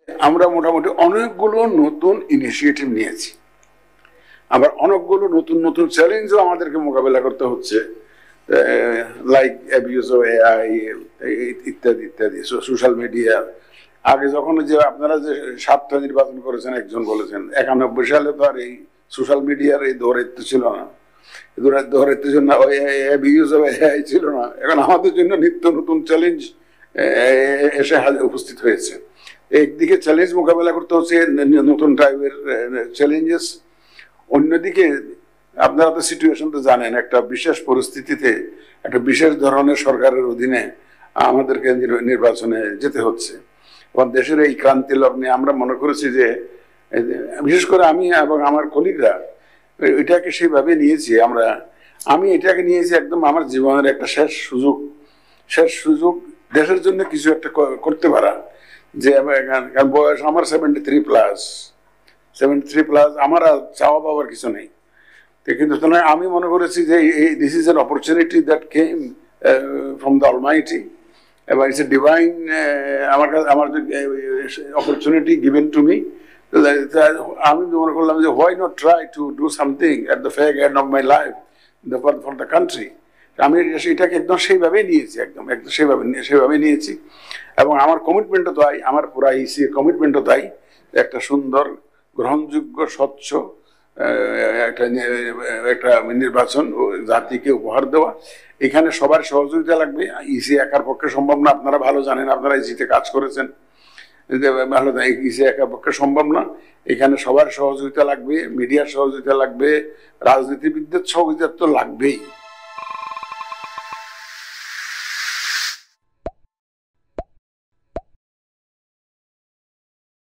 আমরা মোটামুটি অনেকগুলো নতুন ইনিশিয়েটিভ নিয়েছি, আবার অনেকগুলো নতুন নতুন চ্যালেঞ্জও আমাদেরকে মোকাবেলা করতে হচ্ছে, লাইক অ্যাবিউজ অফ এআই ইত্যাদি ইত্যাদি, সোশ্যাল মিডিয়া। আগে যখন যে আপনারা যে 7টা নির্বাচন করেছেন, একজন বলেছেন 91 সালে তো আর এই সোশ্যাল মিডিয়ার এই দৌরাত্ম্য ছিল না, দৌরাত্ম্যের জন্য অ্যাবিউজ অফ এআই ছিল না। এখন আমাদের জন্য নিত্য নতুন চ্যালেঞ্জ এসে উপস্থিত হয়েছে। একদিকে চ্যালেঞ্জ মোকাবেলা করতে হচ্ছে নতুন টাইপের চ্যালেঞ্জেস, অন্যদিকে আপনারা তো সিচুয়েশন তো জানেন, একটা বিশেষ পরিস্থিতিতে একটা বিশেষ ধরনের সরকারের অধীনে আমাদেরকে নির্বাচনে যেতে হচ্ছে। এবং দেশের এই ক্রান্তি লগ্নে আমরা মনে করেছি যে, বিশেষ করে আমি এবং আমার কলিগরা এটাকে সেইভাবে নিয়েছি। আমি এটাকে নিয়েছি একদম আমার জীবনের একটা শেষ সুযোগ দেশের জন্য কিছু একটা করতে পারা। যে বয়স আমার 73+, আমার আর চাওয়া পাওয়ার কিছু নেই, কিন্তু আমি মনে করেছি যে this is an opportunity that came from the Almighty, এবং ইটস এ ডিভাইন আমার অপরচুনিটি গিভেন টু মি। আমি মনে করলাম যে why not try to do something at the fair end of my life for the country. আমি এটাকে একদম সেইভাবেই নিয়েছি, একদম সেইভাবে নিয়েছি। এবং আমার কমিটমেন্টও তাই, আমার পুরা ইসির কমিটমেন্টও তাই, একটা সুন্দর গ্রহণযোগ্য স্বচ্ছ একটা নির্বাচন জাতিকে উপহার দেওয়া। এখানে সবার সহযোগিতা লাগবে, ইসি একার পক্ষে সম্ভব না, আপনারা ভালো জানেন, আপনারা ইসিতে কাজ করেছেন, ভালো ইসি একার পক্ষে সম্ভব না। এখানে সবার সহযোগিতা লাগবে, মিডিয়ার সহযোগিতা লাগবে, রাজনীতিবিদদের সহযোগিতা তো লাগবেই।